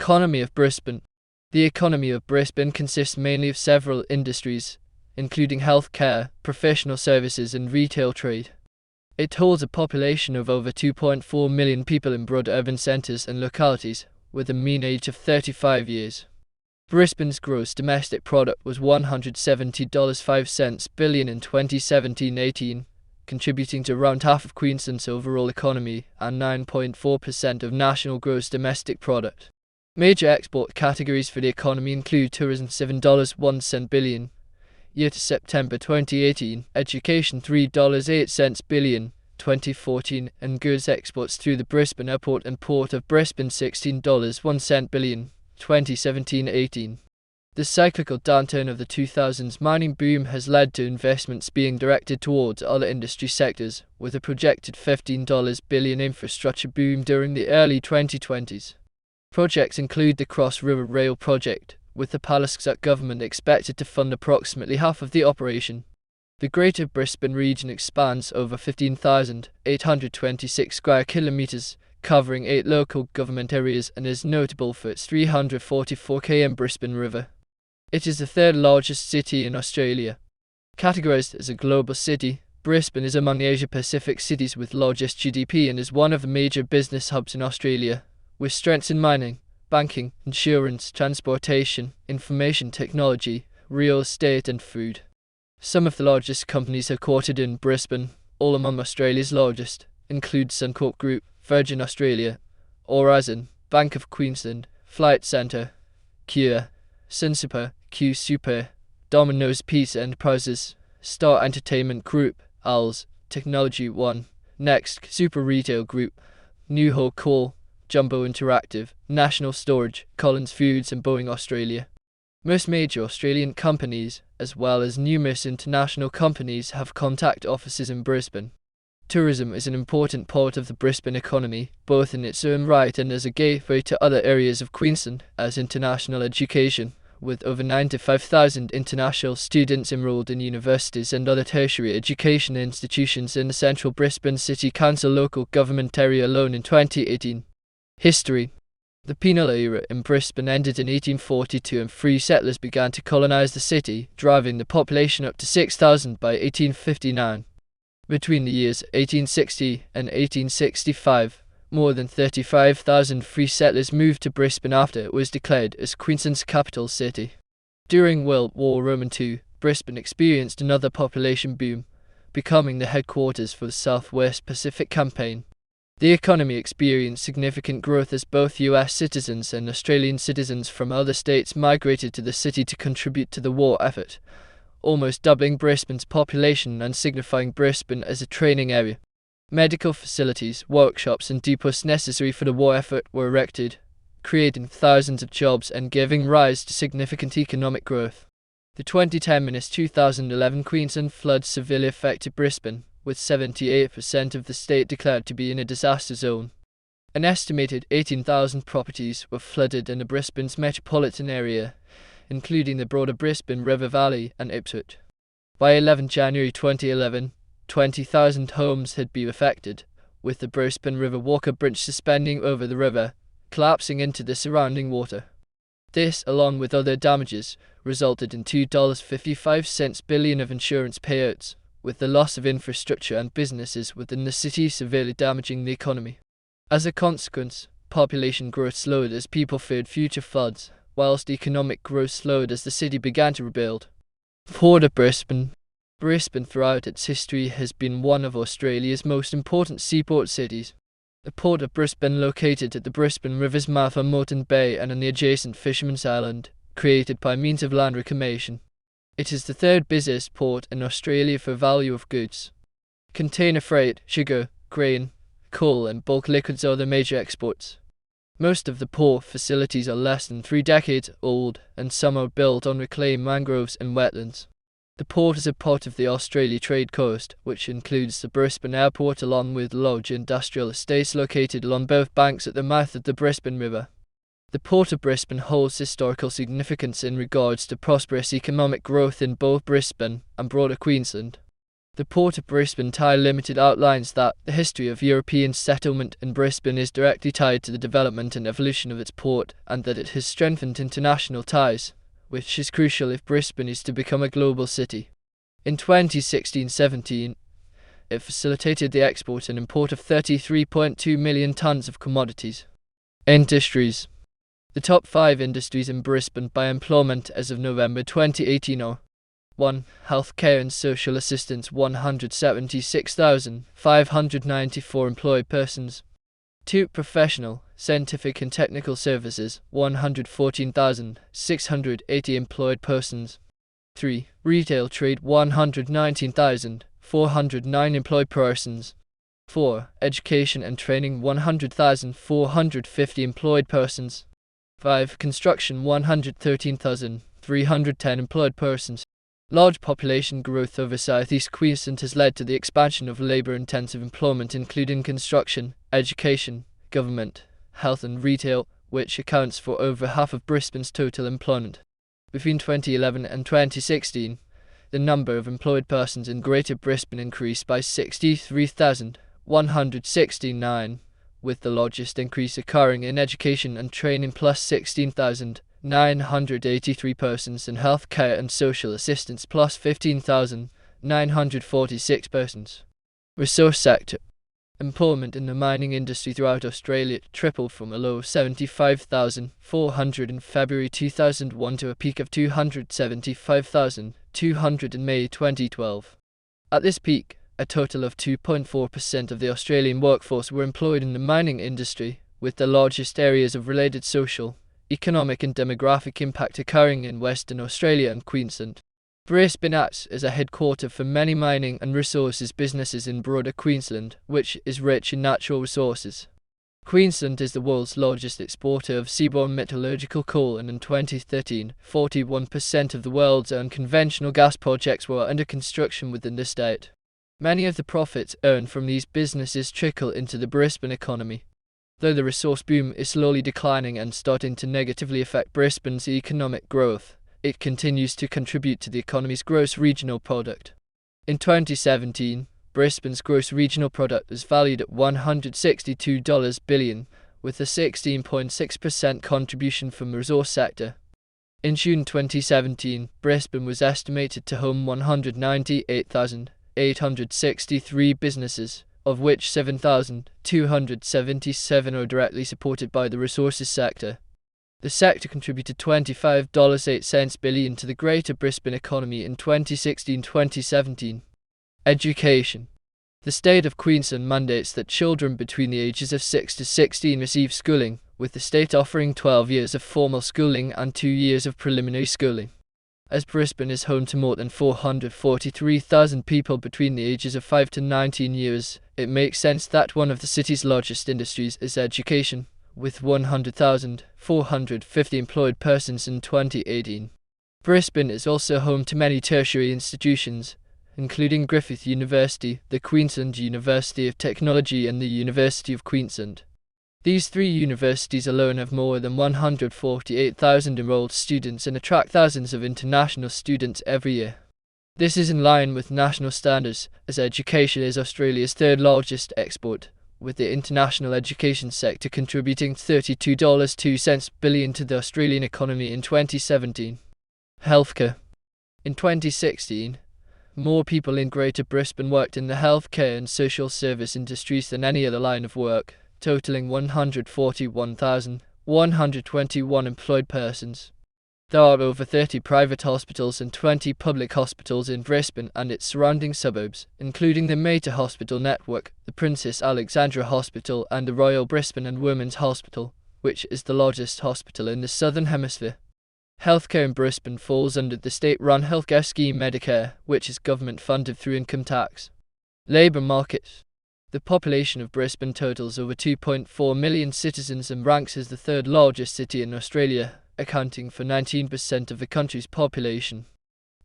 Economy of Brisbane. The economy of Brisbane consists mainly of several industries, including healthcare, professional services and retail trade. It holds a population of over 2.4 million people in broad urban centres and localities, with a mean age of 35 years. Brisbane's gross domestic product was $170.05 billion in 2017-18, contributing to around half of Queensland's overall economy and 9.4% of national gross domestic product. Major export categories for the economy include tourism $7.01 billion, year to September 2018, education $3.08 billion, 2014, and goods exports through the Brisbane Airport and Port of Brisbane $16.01 billion, 2017-18. The cyclical downturn of the 2000s mining boom has led to investments being directed towards other industry sectors, with a projected $15 billion infrastructure boom during the early 2020s. Projects include the Cross River Rail project, with the Palaszczuk government expected to fund approximately half of the operation. The Greater Brisbane region expands over 15,826 square kilometres, covering 8 local government areas, and is notable for its 344 km Brisbane River. It is the third largest city in Australia. Categorised as a global city, Brisbane is among the Asia-Pacific cities with largest GDP and is one of the major business hubs in Australia, with strengths in mining, banking, insurance, transportation, information technology, real estate and food. Some of the largest companies headquartered in Brisbane, all among Australia's largest, include Suncorp Group, Virgin Australia, Aurizon, Bank of Queensland, Flight Centre, Kia, Sunsuper, Q Super, Domino's Pizza Enterprises, Star Entertainment Group, ALS, Technology One, Next Super Retail Group, New Hope Coal, Jumbo Interactive, National Storage, Collins Foods and Boeing Australia. Most major Australian companies, as well as numerous international companies, have contact offices in Brisbane. Tourism is an important part of the Brisbane economy, both in its own right and as a gateway to other areas of Queensland, as international education, with over 95,000 international students enrolled in universities and other tertiary education institutions in the central Brisbane City Council local government area alone in 2018. History. The penal era in Brisbane ended in 1842 and free settlers began to colonise the city, driving the population up to 6,000 by 1859. Between the years 1860 and 1865, more than 35,000 free settlers moved to Brisbane after it was declared as Queensland's capital city. During World War II, Brisbane experienced another population boom, becoming the headquarters for the South West Pacific Campaign. The economy experienced significant growth as both US citizens and Australian citizens from other states migrated to the city to contribute to the war effort, almost doubling Brisbane's population and signifying Brisbane as a training area. Medical facilities, workshops and depots necessary for the war effort were erected, creating thousands of jobs and giving rise to significant economic growth. The 2010-2011 Queensland flood severely affected Brisbane, with 78% of the state declared to be in a disaster zone. An estimated 18,000 properties were flooded in the Brisbane's metropolitan area, including the broader Brisbane River Valley and Ipswich. By 11 January 2011, 20,000 homes had been affected, with the Brisbane River Walker Bridge suspending over the river, collapsing into the surrounding water. This, along with other damages, resulted in $2.55 billion of insurance payouts, with the loss of infrastructure and businesses within the city severely damaging the economy. As a consequence, population growth slowed as people feared future floods, whilst economic growth slowed as the city began to rebuild. Port of Brisbane. Brisbane throughout its history has been one of Australia's most important seaport cities. The Port of Brisbane, located at the Brisbane River's mouth on Moreton Bay and on the adjacent Fisherman's Island, created by means of land reclamation. It is the third busiest port in Australia for value of goods. Container freight, sugar, grain, coal and bulk liquids are the major exports. Most of the port facilities are less than 3 decades old, and some are built on reclaimed mangroves and wetlands. The port is a part of the Australia Trade Coast, which includes the Brisbane Airport along with large industrial estates located along both banks at the mouth of the Brisbane River. The Port of Brisbane holds historical significance in regards to prosperous economic growth in both Brisbane and broader Queensland. The Port of Brisbane Tie Limited outlines that the history of European settlement in Brisbane is directly tied to the development and evolution of its port, and that it has strengthened international ties, which is crucial if Brisbane is to become a global city. In 2016-17, it facilitated the export and import of 33.2 million tonnes of commodities. Industries. The top 5 industries in Brisbane by employment as of November 2018 are: 1. Healthcare and social assistance, 176,594 employed persons. 2. Professional, scientific and technical services, 114,680 employed persons. 3. Retail trade, 119,409 employed persons. 4. Education and training, 100,450 employed persons. 5. Construction, 113,310 employed persons. Large population growth over southeast Queensland has led to the expansion of labour-intensive employment including construction, education, government, health and retail, which accounts for over half of Brisbane's total employment. Between 2011 and 2016, the number of employed persons in Greater Brisbane increased by 63,169, with the largest increase occurring in education and training plus 16,983 persons, and healthcare and social assistance plus 15,946 persons. Resource sector. Employment in the mining industry throughout Australia tripled from a low of 75,400 in February 2001 to a peak of 275,200 in May 2012. At this peak, a total of 2.4% of the Australian workforce were employed in the mining industry, with the largest areas of related social, economic and demographic impact occurring in Western Australia and Queensland. Brisbane acts as a headquarter for many mining and resources businesses in broader Queensland, which is rich in natural resources. Queensland is the world's largest exporter of seaborne metallurgical coal, and in 2013, 41% of the world's unconventional gas projects were under construction within the state. Many of the profits earned from these businesses trickle into the Brisbane economy. Though the resource boom is slowly declining and starting to negatively affect Brisbane's economic growth, it continues to contribute to the economy's gross regional product. In 2017, Brisbane's gross regional product is valued at $162 billion, with a 16.6% contribution from the resource sector. In June 2017, Brisbane was estimated to home 198,863 businesses, of which 7,277 are directly supported by the resources sector. The sector contributed $25.08 billion to the Greater Brisbane economy in 2016-2017. Education. The state of Queensland mandates that children between the ages of 6 to 16 receive schooling, with the state offering 12 years of formal schooling and 2 years of preliminary schooling. As Brisbane is home to more than 443,000 people between the ages of 5 to 19 years, it makes sense that one of the city's largest industries is education, with 100,450 employed persons in 2018. Brisbane is also home to many tertiary institutions, including Griffith University, the Queensland University of Technology and the University of Queensland. These 3 universities alone have more than 148,000 enrolled students and attract thousands of international students every year. This is in line with national standards, as education is Australia's 3rd largest export, with the international education sector contributing $32.02 billion to the Australian economy in 2017. Healthcare. In 2016, more people in Greater Brisbane worked in the healthcare and social service industries than any other line of work, totaling 141,121 employed persons. There are over 30 private hospitals and 20 public hospitals in Brisbane and its surrounding suburbs, including the Mater Hospital Network, the Princess Alexandra Hospital and the Royal Brisbane and Women's Hospital, which is the largest hospital in the Southern Hemisphere. Healthcare in Brisbane falls under the state-run healthcare scheme Medicare, which is government-funded through income tax. Labour market. The population of Brisbane totals over 2.4 million citizens and ranks as the 3rd largest city in Australia, accounting for 19% of the country's population.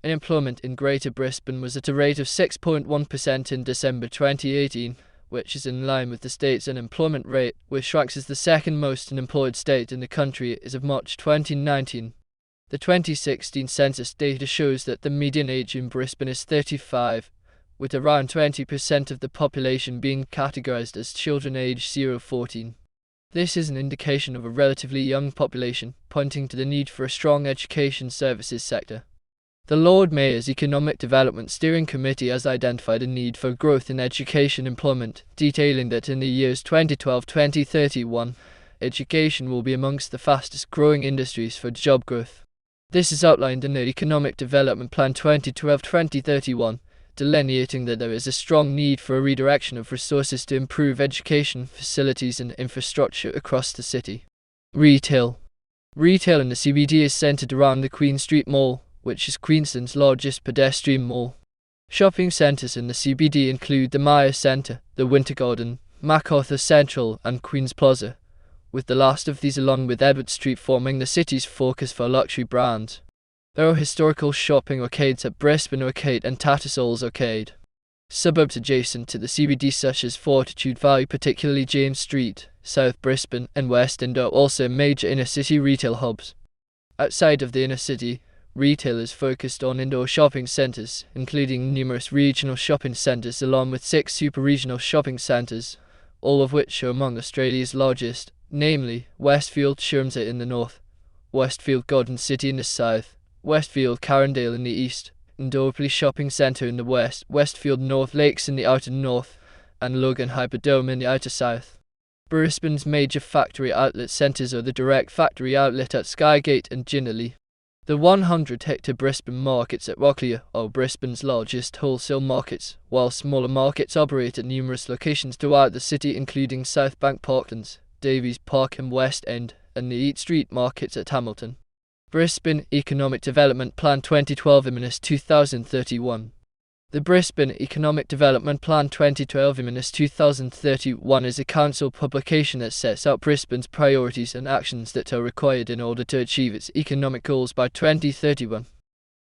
Unemployment in Greater Brisbane was at a rate of 6.1% in December 2018, which is in line with the state's unemployment rate, which ranks as the 2nd most unemployed state in the country as of March 2019. The 2016 census data shows that the median age in Brisbane is 35, with around 20% of the population being categorized as children aged 0 to 14. This is an indication of a relatively young population, pointing to the need for a strong education services sector. The Lord Mayor's Economic Development Steering Committee has identified a need for growth in education employment, detailing that in the years 2012-2031, education will be amongst the fastest growing industries for job growth. This is outlined in the Economic Development Plan 2012-2031, delineating that there is a strong need for a redirection of resources to improve education, facilities and infrastructure across the city. Retail. Retail in the CBD is centered around the Queen Street Mall, which is Queensland's largest pedestrian mall. Shopping centres in the CBD include the Maya Centre, the Winter Garden, MacArthur Central and Queen's Plaza, with the last of these along with Edward Street forming the city's focus for luxury brands. There are historical shopping arcades at Brisbane Arcade and Tattersalls Arcade. Suburbs adjacent to the CBD such as Fortitude Valley, particularly James Street, South Brisbane and West End are also major inner-city retail hubs. Outside of the inner city, retail is focused on indoor shopping centres, including numerous regional shopping centres along with 6 super-regional shopping centres, all of which are among Australia's largest, namely Westfield Chermside in the north, Westfield Garden City in the south, Westfield Carindale in the east, Indooroopilly Shopping Centre in the west, Westfield North Lakes in the outer north, and Logan Hyperdome in the outer south. Brisbane's major factory outlet centres are the direct factory outlet at Skygate and Jinnerley. The 100-hectare Brisbane markets at Rocklear are Brisbane's largest wholesale markets, while smaller markets operate at numerous locations throughout the city including South Bank Parklands, Davies Park and West End, and the Eat Street markets at Hamilton. Brisbane Economic Development Plan 2012-2031. The Brisbane Economic Development Plan 2012-2031 is a council publication that sets out Brisbane's priorities and actions that are required in order to achieve its economic goals by 2031.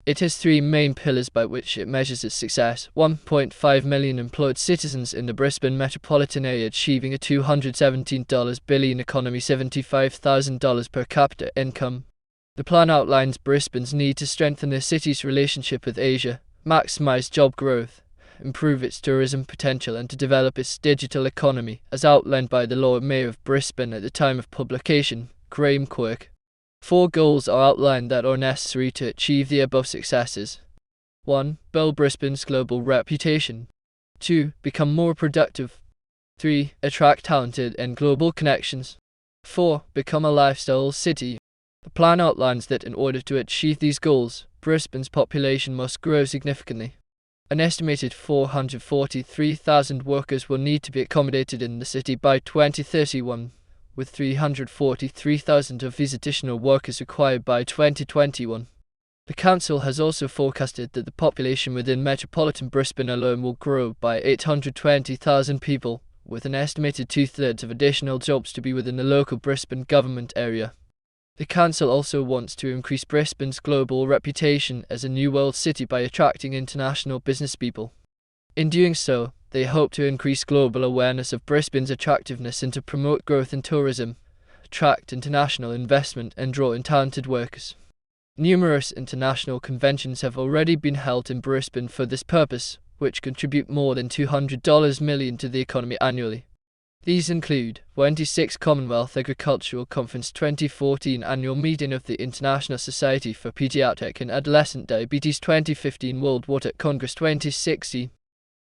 It has 3 main pillars by which it measures its success: 1.5 million employed citizens in the Brisbane metropolitan area achieving a $217 billion economy, $75,000 per capita income. The plan outlines Brisbane's need to strengthen the city's relationship with Asia, maximise job growth, improve its tourism potential and to develop its digital economy, as outlined by the Lord Mayor of Brisbane at the time of publication, Graham Quirk. 4 goals are outlined that are necessary to achieve the above successes. 1. Build Brisbane's global reputation. 2. Become more productive. 3. Attract talented and global connections. 4. Become a lifestyle city. The plan outlines that in order to achieve these goals, Brisbane's population must grow significantly. An estimated 443,000 workers will need to be accommodated in the city by 2031, with 343,000 of these additional workers required by 2021. The council has also forecasted that the population within metropolitan Brisbane alone will grow by 820,000 people, with an estimated 2/3 of additional jobs to be within the local Brisbane government area. The council also wants to increase Brisbane's global reputation as a new world city by attracting international business people. In doing so, they hope to increase global awareness of Brisbane's attractiveness and to promote growth in tourism, attract international investment and draw in talented workers. Numerous international conventions have already been held in Brisbane for this purpose, which contribute more than $200 million to the economy annually. These include 26th Commonwealth Agricultural Conference 2014 Annual Meeting of the International Society for Pediatric and Adolescent Diabetes 2015 World Water Congress 2016